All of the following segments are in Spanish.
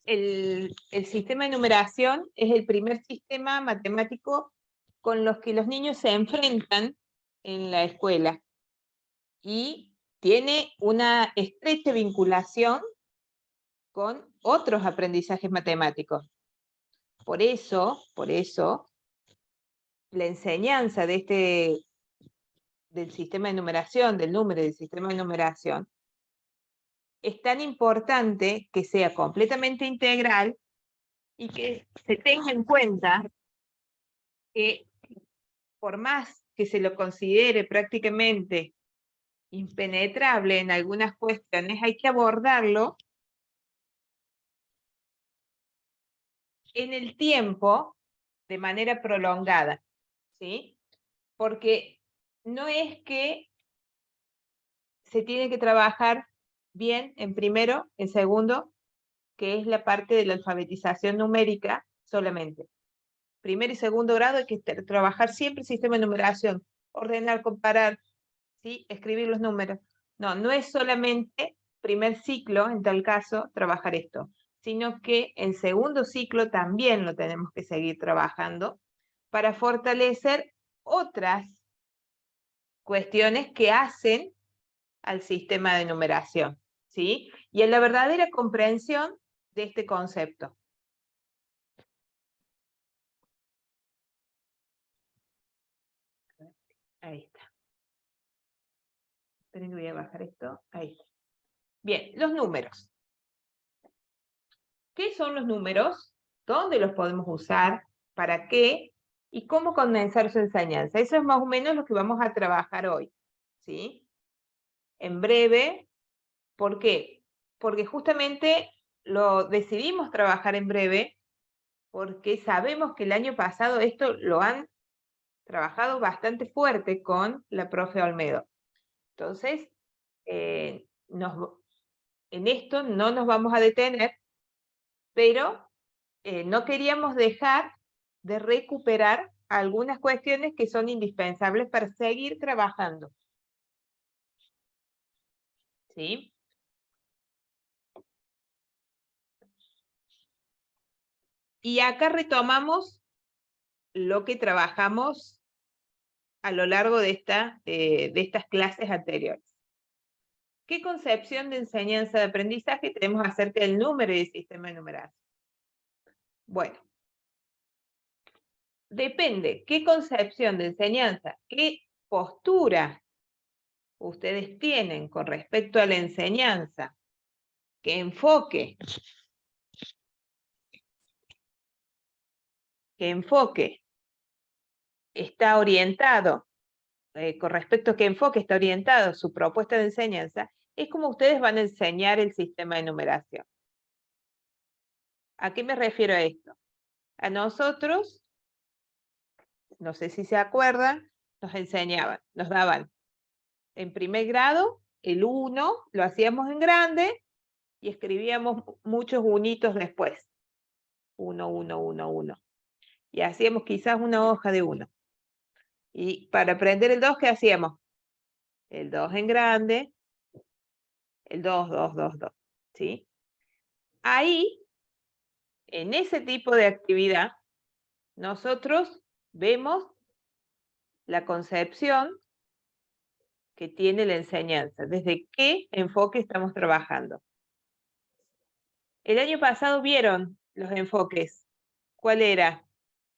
el sistema de numeración es el primer sistema matemático con los que los niños se enfrentan en la escuela y tiene una estrecha vinculación con otros aprendizajes matemáticos. Por eso, la enseñanza del sistema de numeración, del número del sistema de numeración, es tan importante que sea completamente integral y que se tenga en cuenta que por más que se lo considere prácticamente impenetrable en algunas cuestiones, hay que abordarlo en el tiempo de manera prolongada, ¿sí? Porque no es que se tiene que trabajar bien en primero, en segundo, que es la parte de la alfabetización numérica solamente. Primer y segundo grado hay que trabajar siempre el sistema de numeración, ordenar, comparar, ¿sí? Escribir los números. No, no es solamente primer ciclo, en tal caso, trabajar esto, sino que en segundo ciclo también lo tenemos que seguir trabajando para fortalecer otras cuestiones que hacen al sistema de numeración, ¿sí? Y en la verdadera comprensión de este concepto. Ahí está. Esperen que voy a bajar esto. Ahí está. Bien, los números. ¿Qué son los números? ¿Dónde los podemos usar? ¿Para qué? ¿Y cómo condensar su enseñanza? Eso es más o menos lo que vamos a trabajar hoy, ¿sí? En breve. ¿Por qué? Porque justamente lo decidimos trabajar en breve porque sabemos que el año pasado esto lo han trabajado bastante fuerte con la profe Olmedo. Entonces, en esto no nos vamos a detener, pero no queríamos dejar de recuperar algunas cuestiones que son indispensables para seguir trabajando. ¿Sí? Y acá retomamos lo que trabajamos a lo largo de estas clases anteriores. ¿Qué concepción de enseñanza de aprendizaje tenemos acerca del número y del sistema de numeración? Bueno, depende qué concepción de enseñanza, qué postura ustedes tienen con respecto a la enseñanza, qué enfoque está orientado, con respecto a qué enfoque está orientado su propuesta de enseñanza, es como ustedes van a enseñar el sistema de numeración. ¿A qué me refiero a esto? A nosotros, no sé si se acuerdan, nos enseñaban, nos daban en primer grado el 1, lo hacíamos en grande y escribíamos muchos unitos después. 1, 1, 1, 1. Y hacíamos quizás una hoja de 1. Y para aprender el 2, ¿qué hacíamos? El 2 en grande, el 2, 2, 2, 2. ¿Sí? Ahí, en ese tipo de actividad, nosotros vemos la concepción que tiene la enseñanza, desde qué enfoque estamos trabajando. El año pasado vieron los enfoques. ¿Cuál era?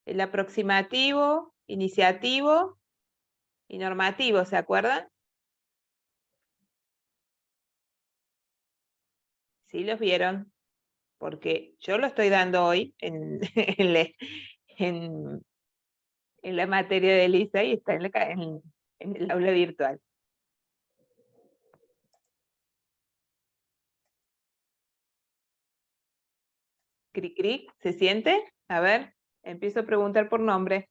El aproximativo, iniciativo y normativo, ¿se acuerdan? Sí los vieron, porque yo lo estoy dando hoy en, en la materia de Elisa y está en el aula virtual. Cric, cric, ¿se siente? A ver, empiezo a preguntar por nombre.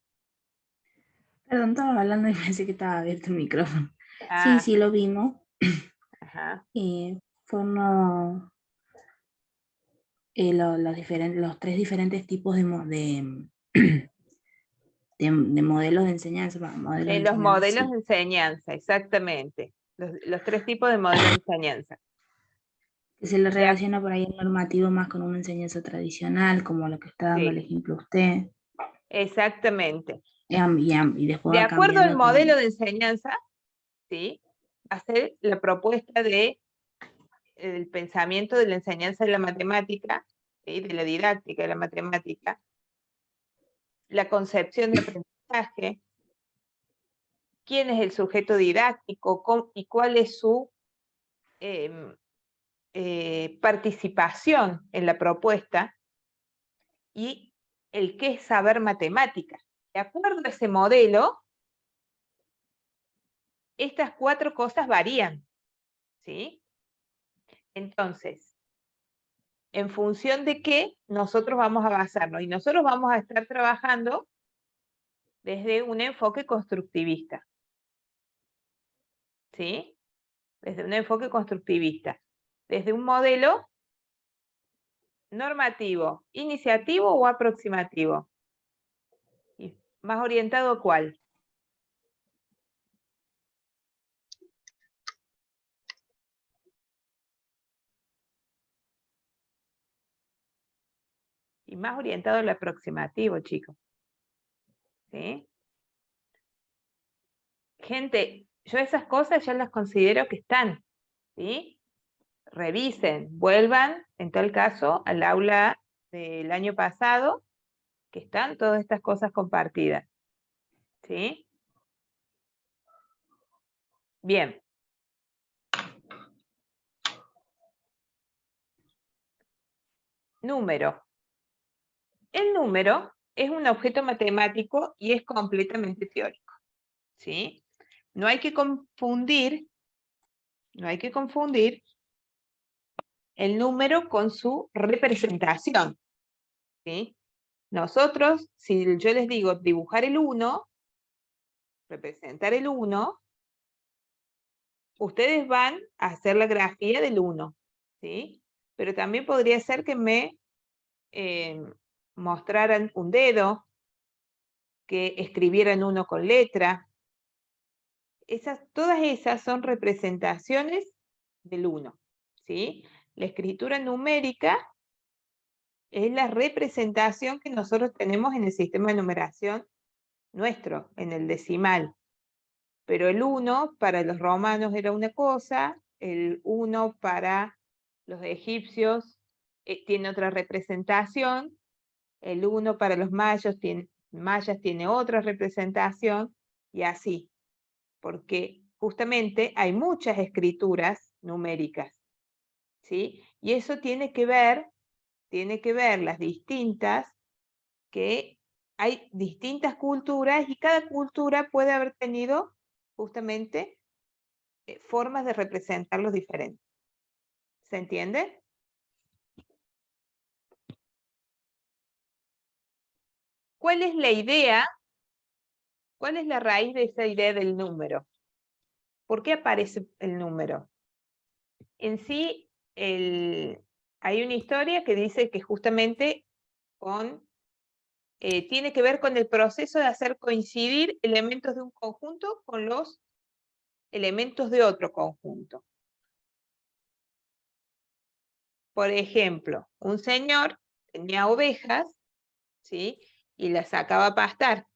Perdón, estaba hablando y pensé que estaba abierto el micrófono. Ah, Sí, lo vimos. ajá. Fueron los tres diferentes tipos de modelos de enseñanza. Los modelos de enseñanza, exactamente. Los tres tipos de modelos de enseñanza. Que se le relaciona por ahí el normativo más con una enseñanza tradicional, como lo que está dando el Sí, ejemplo usted. exactamente. Y después De va acuerdo al cambiando modelo con... de enseñanza, ¿sí? Va a ser la propuesta de el pensamiento de la enseñanza de la matemática, ¿sí? De la didáctica de la matemática, la concepción de aprendizaje, quién es el sujeto didáctico y cuál es su participación en la propuesta, y el qué es saber matemática. De acuerdo a ese modelo, estas 4 cosas varían, ¿sí? Entonces, en función de qué nosotros vamos a basarnos, y nosotros vamos a estar trabajando desde un enfoque constructivista, ¿sí? Desde un enfoque constructivista, desde un modelo normativo, iniciativo o aproximativo. ¿Y más orientado a cuál? Y más orientado al aproximativo, chicos. ¿Sí? Gente, yo esas cosas ya las considero que están, ¿sí? Revisen, vuelvan, en tal caso, al aula del año pasado, que están todas estas cosas compartidas, ¿sí? Bien. Número. El número es un objeto matemático y es completamente teórico, ¿sí? No hay que confundir el número con su representación, ¿sí? Nosotros, si yo les digo dibujar el 1, representar el 1, ustedes van a hacer la grafía del 1, ¿sí? Pero también podría ser que me mostraran un dedo, que escribieran 1 con letra. Todas esas son representaciones del 1, ¿sí? La escritura numérica es la representación que nosotros tenemos en el sistema de numeración nuestro, en el decimal. Pero el 1 para los romanos era una cosa, el 1 para los egipcios tiene otra representación, el 1 para los mayas tiene otra representación, y así, porque justamente hay muchas escrituras numéricas, ¿sí? Y eso tiene que ver las distintas, que hay distintas culturas y cada cultura puede haber tenido justamente formas de representarlos diferentes. ¿Se entiende? ¿Cuál es la idea? ¿Cuál es la raíz de esa idea del número? ¿Por qué aparece el número? En sí, hay una historia que dice que justamente tiene que ver con el proceso de hacer coincidir elementos de un conjunto con los elementos de otro conjunto. Por ejemplo, un señor tenía ovejas, ¿sí? Y las sacaba a pastar,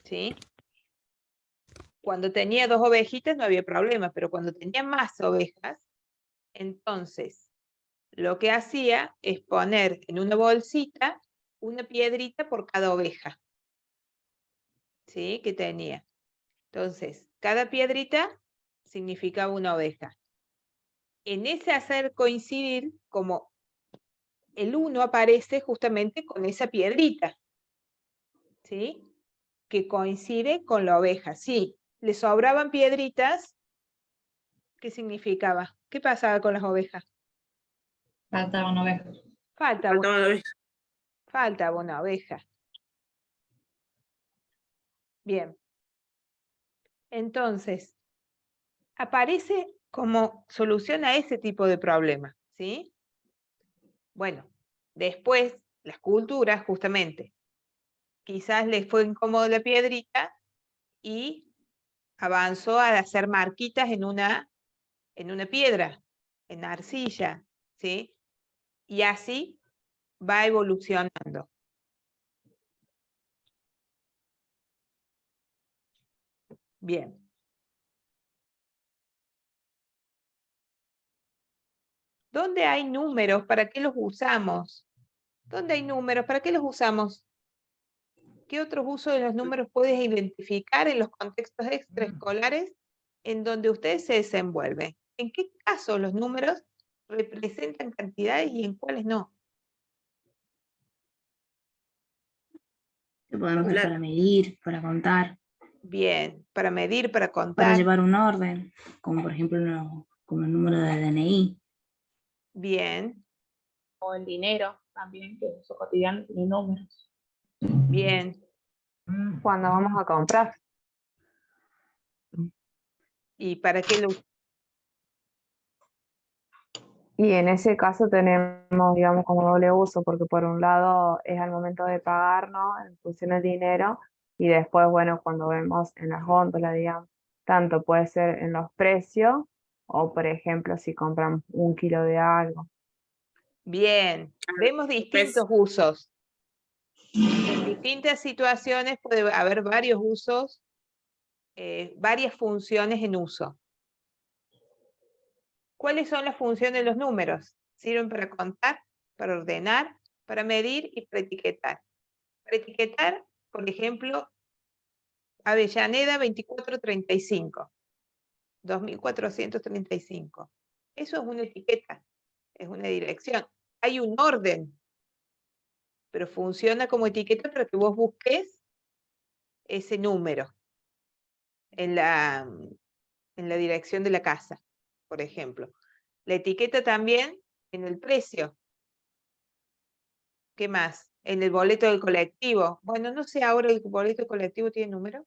¿sí? Cuando tenía 2 ovejitas no había problema, pero cuando tenía más ovejas, entonces lo que hacía es poner en una bolsita una piedrita por cada oveja, ¿sí? Que tenía. Entonces, cada piedrita significaba una oveja. En ese hacer coincidir, como el 1 aparece justamente con esa piedrita, ¿sí? Que coincide con la oveja. Sí, le sobraban piedritas, ¿qué significaba? ¿Qué pasaba con las ovejas? Faltaba una oveja. Faltaba una oveja. Bien. Entonces, aparece como solución a ese tipo de problema, ¿sí? Bueno, después las culturas, justamente, quizás les fue incómodo la piedrita y avanzó a hacer marquitas en una piedra. en arcilla, ¿sí? Y así va evolucionando. Bien. ¿Dónde hay números? ¿Para qué los usamos? ¿Dónde hay números? ¿Para qué los usamos? ¿Qué otros usos de los números puedes identificar en los contextos extraescolares en donde ustedes se desenvuelven? ¿En qué casos los números representan cantidades y en cuáles no? Que podemos ver para medir, para contar, Bien, para medir, para para contar. llevar un orden, como por ejemplo como el número de DNI. Bien, O el dinero también, que es uso cotidiano, tiene números. bien. Cuando vamos a comprar. ¿Y para qué lo Y en ese caso tenemos, digamos, como doble uso, porque por un lado es al momento de pagar, ¿no? En función del dinero, y después, bueno, cuando vemos en las góndolas, digamos, tanto puede ser en los precios, o por ejemplo, si compramos 1 kilo de algo. Bien, vemos distintos usos. En distintas situaciones puede haber varios usos, varias funciones en uso. ¿Cuáles son las funciones de los números? Sirven para contar, para ordenar, para medir y para etiquetar. Para etiquetar, por ejemplo, Avellaneda 2435, 2435. Eso es una etiqueta, es una dirección. Hay un orden, pero funciona como etiqueta para que vos busques ese número en la dirección de la casa, por ejemplo. La etiqueta también en el precio. ¿Qué más? En el boleto del colectivo. Bueno, no sé, ahora el boleto del colectivo tiene número.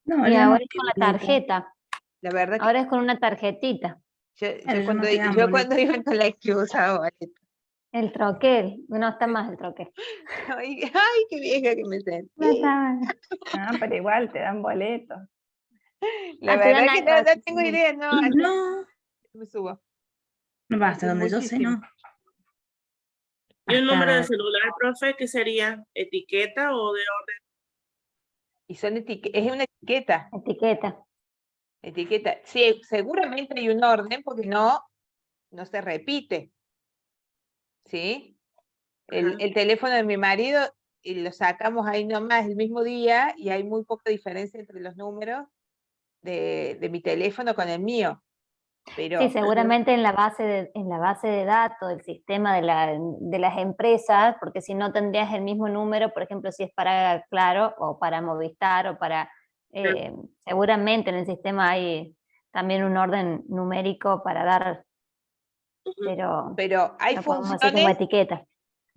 No, Y ya ahora no es con hay la boleto. tarjeta. La verdad que Ahora es con una tarjetita. Claro, ya no te dan yo boleto. cuando iba al colectivo usaba boleto. El troquel. No está más el troquel. Ay, ay, qué vieja que me sentí. No está. Ah, pero igual te dan boletos. La te dan verdad que algo no así, tengo sí. idea, no, No, me subo. no va hasta Hace donde yo sé, muchísimo. no. ¿Y un número de Hasta celular, profe, qué sería? ¿Etiqueta o de orden? Y son es una etiqueta. Etiqueta. Etiqueta. Sí, seguramente hay un orden porque no se repite. ¿Sí? Ajá. El teléfono de mi marido y lo sacamos ahí nomás el mismo día y hay muy poca diferencia entre los números de mi teléfono con el mío. Pero Sí, seguramente en la base de datos del sistema de las empresas, porque si no tendrías el mismo número, por ejemplo, si es para Claro o para Movistar o para... seguramente en el sistema hay también un orden numérico para dar, pero hay lo podemos hacer como etiqueta.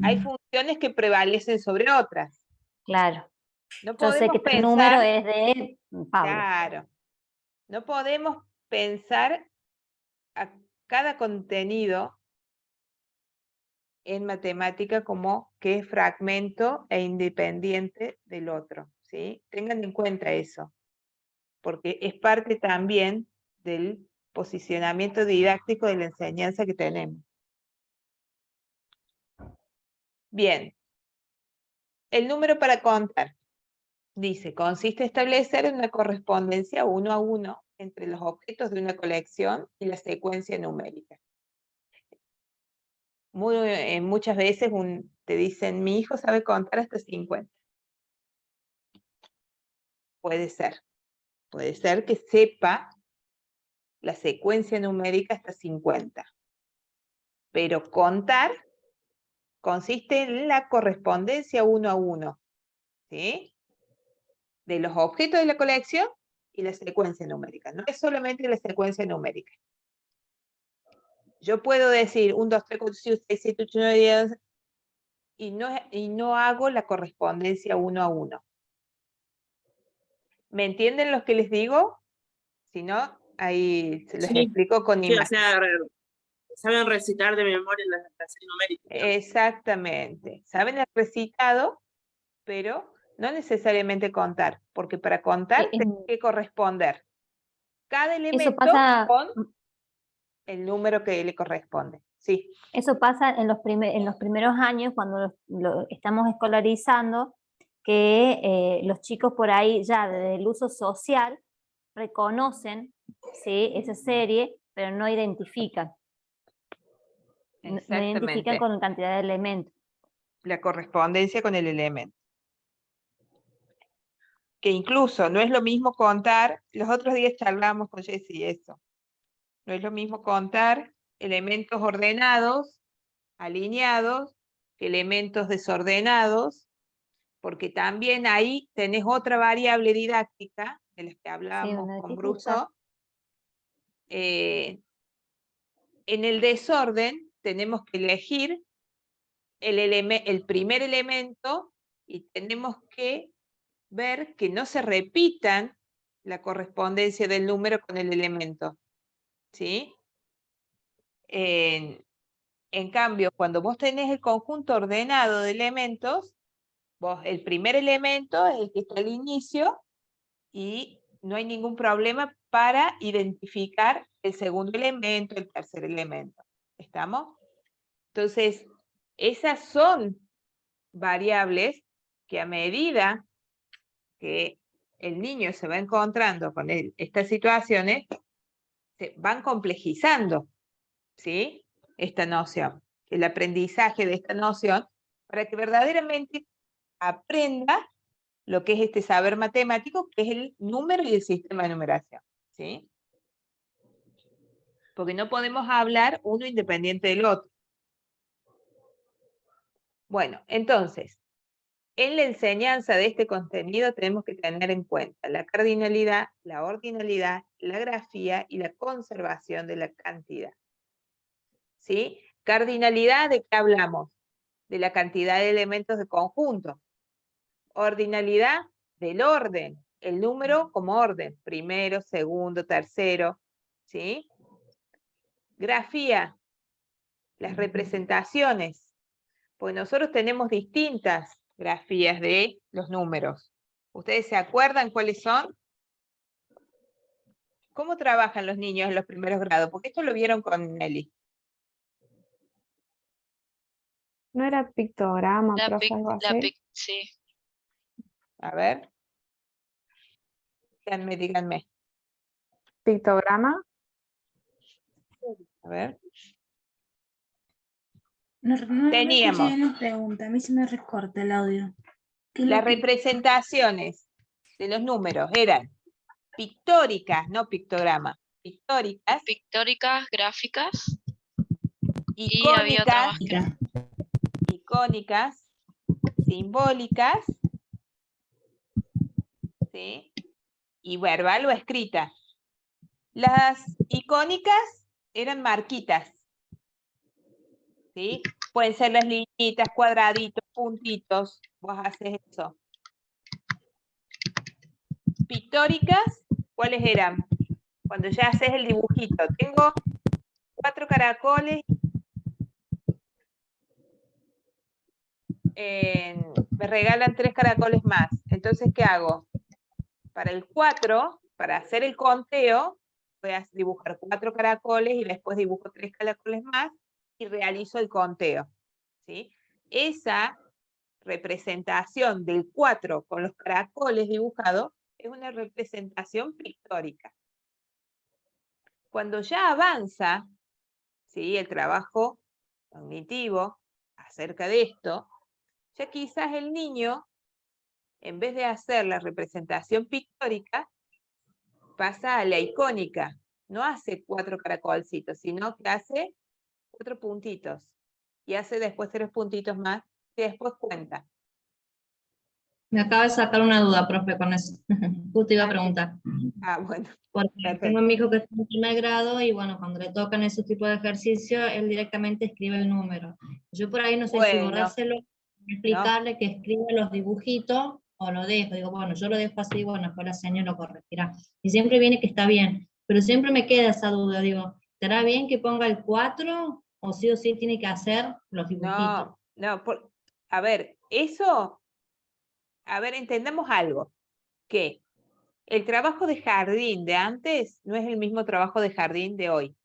hay funciones que prevalecen sobre otras. Claro. No Yo sé podemos que este número pensar, es de Pablo. claro, no podemos pensar a cada contenido en matemática como que es fragmento e independiente del otro, ¿sí? Tengan en cuenta eso, porque es parte también del posicionamiento didáctico de la enseñanza que tenemos. Bien, el número para contar. Dice, consiste en establecer una correspondencia 1 a 1 entre los objetos de una colección y la secuencia numérica. Muchas veces te dicen, mi hijo sabe contar hasta 50. Puede ser que sepa la secuencia numérica hasta 50. Pero contar consiste en la correspondencia 1 a 1, ¿sí? De los objetos de la colección y la secuencia numérica. No es solamente la secuencia numérica. Yo puedo decir 1, 2, 3, 4, 5, 6, 7, 8, 9, 10 y no hago la correspondencia 1 a 1. ¿Me entienden lo que les digo? Si no, ahí se los Sí. explico con Sí, o imágenes. sea, saben recitar de memoria la serie numérica. Exactamente. Saben el recitado, pero no necesariamente contar, porque para contar Sí, tengo que corresponder. cada elemento pasa- con el número que le corresponde. Sí. Eso pasa en los primeros años cuando lo estamos escolarizando, que los chicos por ahí ya desde el uso social reconocen, ¿sí?, esa serie, pero no identifican. No identifican Exactamente. con cantidad de elementos. La correspondencia con el elemento. Que incluso no es lo mismo contar, los otros días charlamos con Jessy eso, no es lo mismo contar elementos ordenados, alineados, que elementos desordenados, porque también ahí tenés otra variable didáctica, de las que hablábamos una con dificultad. Bruso. En el desorden tenemos que elegir el primer elemento y tenemos que ver que no se repitan la correspondencia del número con el elemento, ¿sí? En cambio, cuando vos tenés el conjunto ordenado de elementos, vos el primer elemento es el que está al inicio y no hay ningún problema para identificar el segundo elemento, el tercer elemento. ¿Estamos? Entonces, esas son variables que a medida que el niño se va encontrando con estas situaciones, se van complejizando, ¿sí? Esta noción, el aprendizaje de esta noción, para que verdaderamente aprenda lo que es este saber matemático, que es el número y el sistema de numeración, ¿sí? Porque no podemos hablar uno independiente del otro. Bueno, entonces, en la enseñanza de este contenido tenemos que tener en cuenta la cardinalidad, la ordinalidad, la grafía y la conservación de la cantidad. ¿Sí? Cardinalidad, ¿de qué hablamos? De la cantidad de elementos de conjunto. Ordinalidad, del orden, el número como orden, primero, segundo, tercero. ¿Sí? Grafía, las representaciones. Pues nosotros tenemos distintas grafías de los números. ¿Ustedes se acuerdan cuáles son? ¿Cómo trabajan los niños en los primeros grados? Porque esto lo vieron con Nelly. ¿No era pictograma, profe, algo así? Sí. A ver. Díganme. ¿Pictograma? A ver. No Teníamos. escuché bien la pregunta, a mí se me recorta el audio. ¿Qué es lo Las que- representaciones de los números eran pictóricas, no pictograma. Pictóricas, Pictóricas, gráficas. Y había otra más. icónicas, icónicas, simbólicas, ¿sí? Y verbal o escrita. Las icónicas eran marquitas, ¿sí? Pueden ser las liñitas, cuadraditos, puntitos, vos haces eso. Pictóricas, ¿cuáles eran? Cuando ya haces el dibujito. Tengo 4 caracoles. Me regalan 3 caracoles más. Entonces, ¿qué hago? Para el 4, para hacer el conteo, voy a dibujar 4 caracoles y después dibujo 3 caracoles más y realizo el conteo, ¿sí? Esa representación del 4 con los caracoles dibujados es una representación pictórica. Cuando ya avanza, ¿sí?, el trabajo cognitivo acerca de esto, ya quizás el niño, en vez de hacer la representación pictórica, pasa a la icónica. No hace 4 caracolcitos, sino que hace 4 puntitos. Y hace después 3 puntitos más y después cuenta. Me acaba de sacar una duda, profe, con eso. Justo iba a preguntar. Ah, bueno. Porque Perfecto. tengo a mi hijo que está en primer grado y bueno, cuando le tocan esos tipos de ejercicios, él directamente escribe el número. Yo por ahí no sé si Bueno, borrárselo, explicarle que escriba los dibujitos o lo dejo. Digo, bueno, yo lo dejo así, bueno, después la señora lo corregirá. Y siempre viene que está bien, pero siempre me queda esa duda. Digo, ¿estará bien que ponga el 4 o sí tiene que hacer los dibujitos? no, a ver, eso, a ver, entendamos algo, que El trabajo de jardín de antes no es el mismo trabajo de jardín de hoy.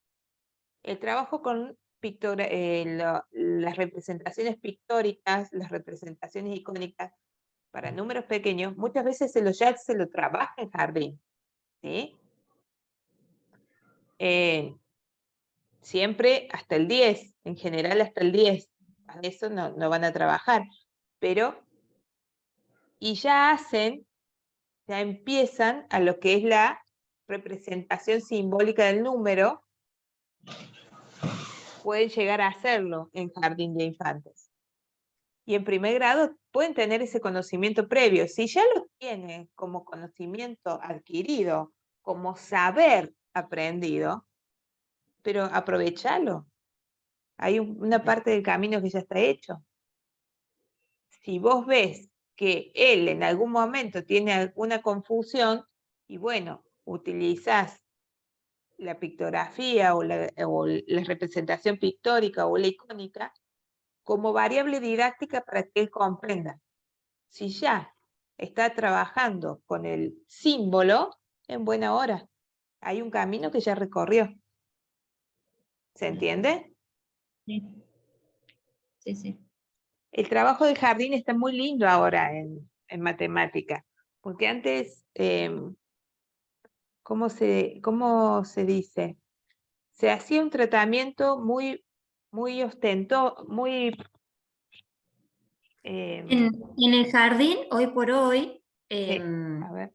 El trabajo con las representaciones pictóricas, las representaciones icónicas para números pequeños, muchas veces ya se lo trabaja en jardín, ¿sí? Siempre hasta el 10, en general hasta el 10. A eso no van a trabajar, pero y ya empiezan a lo que es la representación simbólica del número, pueden llegar a hacerlo en jardín de infantes. Y en primer grado pueden tener ese conocimiento previo. Si ya lo tienen como conocimiento adquirido, como saber aprendido, pero aprovechalo. Hay una parte del camino que ya está hecho. Si vos ves que él en algún momento tiene alguna confusión, y bueno, utilizás la pictografía o la representación pictórica o la icónica como variable didáctica para que él comprenda. Si ya está trabajando con el símbolo, en buena hora. Hay un camino que ya recorrió. ¿Se entiende? Sí, sí, sí. El trabajo de jardín está muy lindo ahora en matemática, porque antes, ¿cómo se dice? Se hacía un tratamiento muy ostentoso, muy... En el jardín, hoy por hoy, a ver.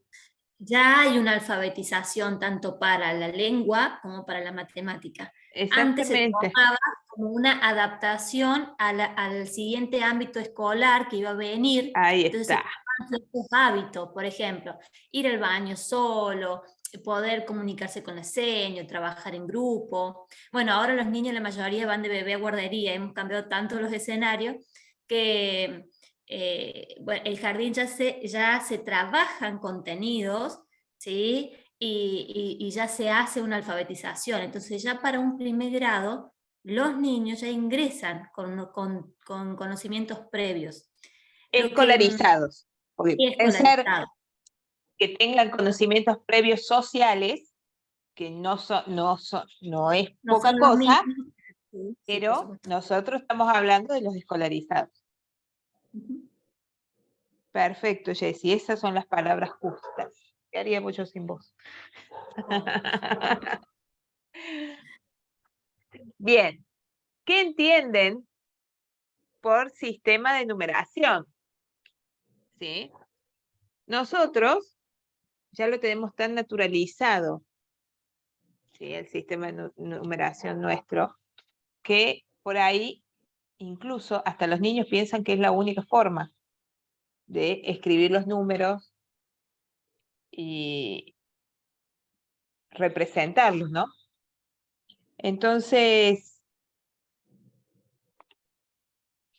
ya hay una alfabetización tanto para la lengua como para la matemática. Antes se Exactamente. tomaba como una adaptación al siguiente ámbito escolar que iba a venir. Ahí Entonces se está. tomaban ciertos hábitos, por ejemplo, ir al baño solo, poder comunicarse con la seño, trabajar en grupo. Bueno, ahora los niños, la mayoría van de bebé a guardería, hemos cambiado tanto los escenarios que bueno, el jardín ya se trabajan contenidos, ¿sí? Y ya se hace una alfabetización. Entonces ya para un primer grado, los niños ya ingresan con conocimientos previos. Escolarizados. Porque puede ser Escolarizados. que tengan conocimientos previos sociales, que no es No poca son los cosa, mismos. Sí, por pero supuesto. nosotros estamos hablando de los escolarizados. Ujú. Perfecto, Jessy, esas son las palabras justas. ¿Qué haríamos yo sin vos? Bien, ¿qué entienden por sistema de numeración? ¿Sí? Nosotros ya lo tenemos tan naturalizado, ¿sí? El sistema de numeración nuestro, que por ahí incluso hasta los niños piensan que es la única forma de escribir los números y representarlos, ¿no? Entonces,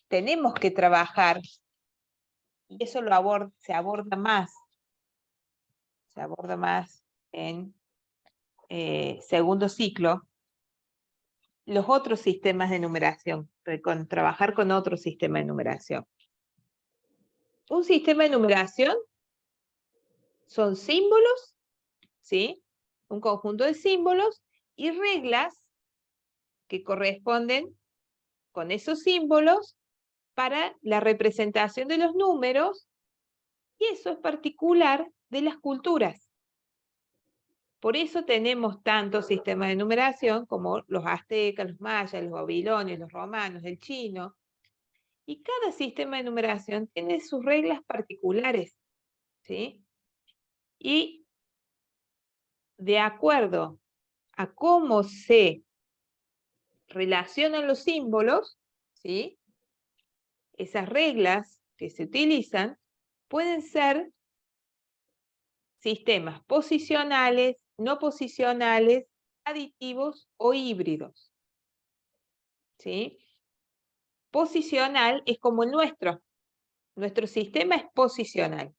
tenemos que trabajar, y eso se aborda más en segundo ciclo, los otros sistemas de numeración, trabajar con otro sistema de numeración. Un sistema de numeración son símbolos, ¿sí? Un conjunto de símbolos y reglas que corresponden con esos símbolos para la representación de los números, y eso es particular de las culturas. Por eso tenemos tantos sistemas de numeración como los aztecas, los mayas, los babilonios, los romanos, el chino, y cada sistema de numeración tiene sus reglas particulares, ¿sí? Y de acuerdo a cómo se relacionan los símbolos, ¿sí? Esas reglas que se utilizan pueden ser sistemas posicionales, no posicionales, aditivos o híbridos, ¿sí? Posicional es como el nuestro. Nuestro sistema es posicional.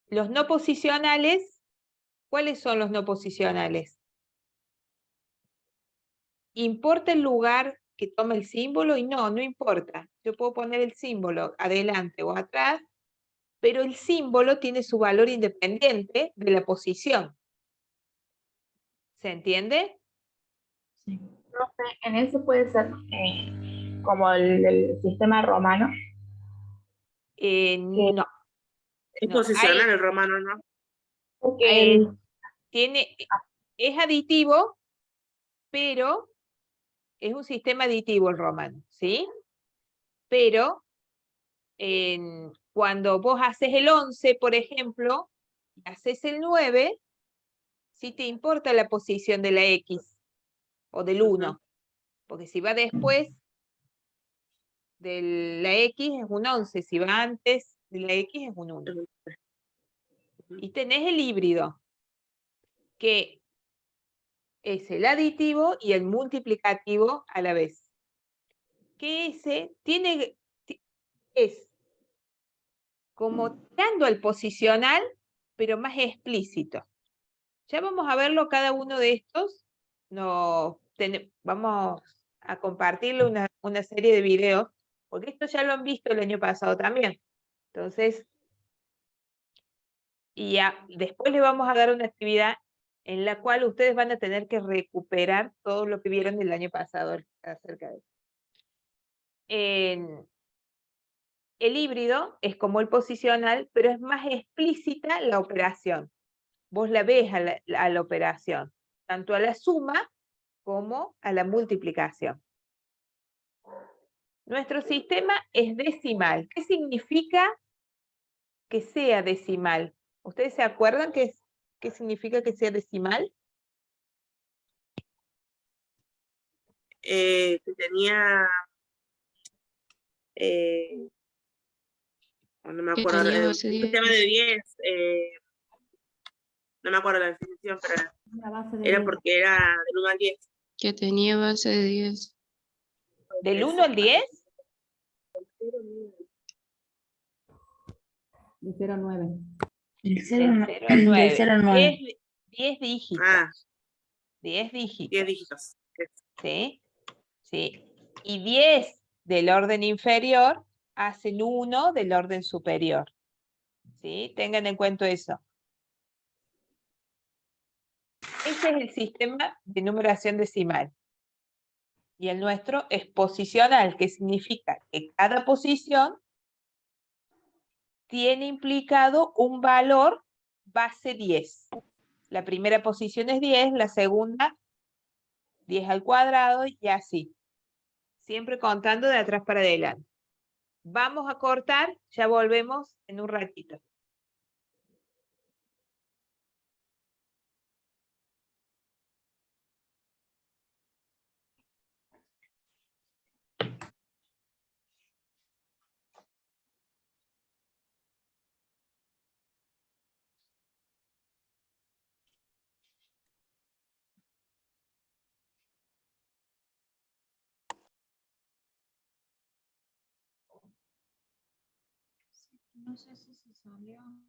Los no posicionales, ¿cuáles son los no posicionales? ¿Importa el lugar que toma el símbolo? Y no importa. Yo puedo poner el símbolo adelante o atrás pero el símbolo tiene su valor independiente de la posición. ¿Se entiende? Sí. Profe, en eso puede ser como el del sistema romano. No, Es no, posicional el romano, ¿no? Porque es aditivo, pero es un sistema aditivo el romano, ¿sí? Pero cuando vos haces el 11, por ejemplo, y haces el 9, sí te importa la posición de la X o del 1, porque si va después de la X es un 11, si va antes de la X es un 1. Y tenés el híbrido, que es el aditivo y el multiplicativo a la vez. Que ese es como tirando al posicional, pero más explícito. Ya vamos a verlo cada uno de estos. Vamos a compartirle una serie de videos, porque esto ya lo han visto el año pasado también. Entonces, y después les vamos a dar una actividad en la cual ustedes van a tener que recuperar todo lo que vieron el año pasado acerca de eso. El híbrido es como el posicional, pero es más explícita la operación. Vos la ves a la operación, tanto a la suma como a la multiplicación. Nuestro sistema es decimal. ¿Qué significa que sea decimal? ¿Ustedes se acuerdan qué significa que sea decimal? Que tenía... no me acuerdo. tenía Un base 10. sistema de 10. No me acuerdo la definición, pero era porque era del 1 al 10. Que tenía base de 10. ¿Del 1 al 10? De 0 a 9. Del 0 al 9. Del 0 al 9. 10 dígitos. Ah, 10 dígitos. 10 dígitos. ¿Sí? Sí. Y 10 del orden inferior hacen 1 del orden superior. ¿Sí? Tengan en cuenta eso. Ese es el sistema de numeración decimal. Y el nuestro es posicional, que significa que cada posición tiene implicado un valor base 10. La primera posición es 10, la segunda 10 al cuadrado y así. Siempre contando de atrás para adelante. Vamos a cortar, ya volvemos en un ratito. No sé si se salió.